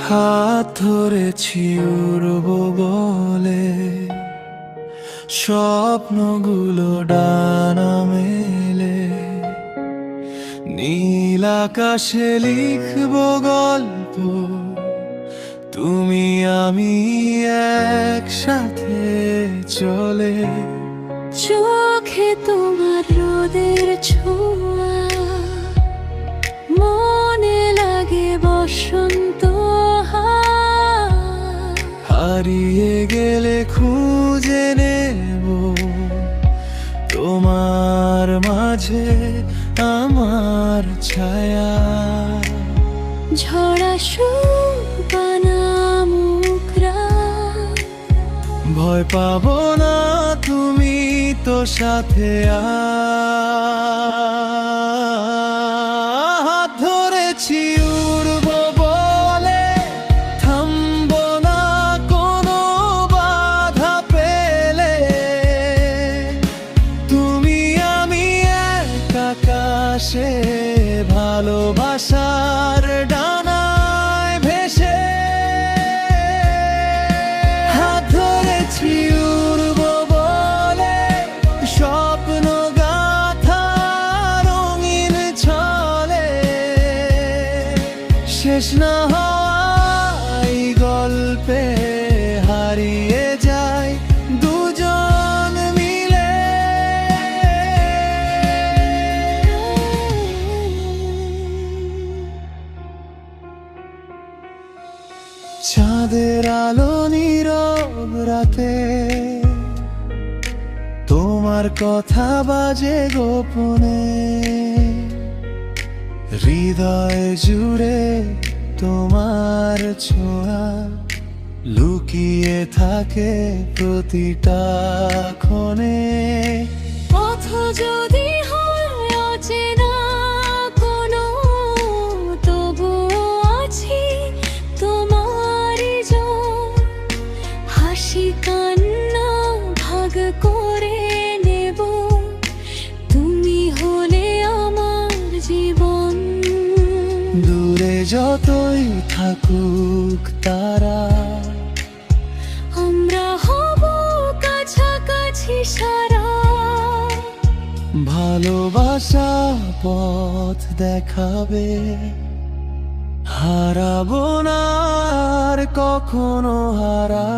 হাত ধরেছি উড়ব বলে, স্বপ্নগুলো ডানা মেলে, নীল আকাশে লিখব গল্প, তুমি আমি একসাথে চলে। চোখে তোমার রোদের ছোঁয়া, মনে লাগে বসন্ত হাওয়া। হারিয়ে গেলে খুঁজে নেব তোমার মাঝে আমার ছায়া। ঝরা সুবানা মুখরা, ভয় পাবো না, তুমি তো সাথে হাত ধরেছি উড়ব বলে, থামবো না কোনো বাধা পেলে। তুমি আমি এক আকাশে, ভালোবাসার ডানায় ভেসে। হাত ধরেছি উড়ব বলে, স্বপ্ন গাথা রঙিন ছলে। শেষ না হয় গল্পে হারিয়ে যায় দুজন মিলে। চাঁদের আলো নীরব রাতে, তোমার কথা বাজে গোপনে। হৃদয় জুড়ে তোমার ছোঁয়া, লুকিয়ে থাকে প্রতিটা ক্ষণে। পথ যদি হয় অচেনা কোনো, তবুও আছি তোমারই জন্য। হাসি কান্না ভাগ করে নেব, তুমি হলে আমার জীবন। দূরে যতই থাকুক তারা, আমরা হব কাছাকাছি সারা। ভালোবাসা পথ দেখাবে, হারাবো না আর কখনো হারা।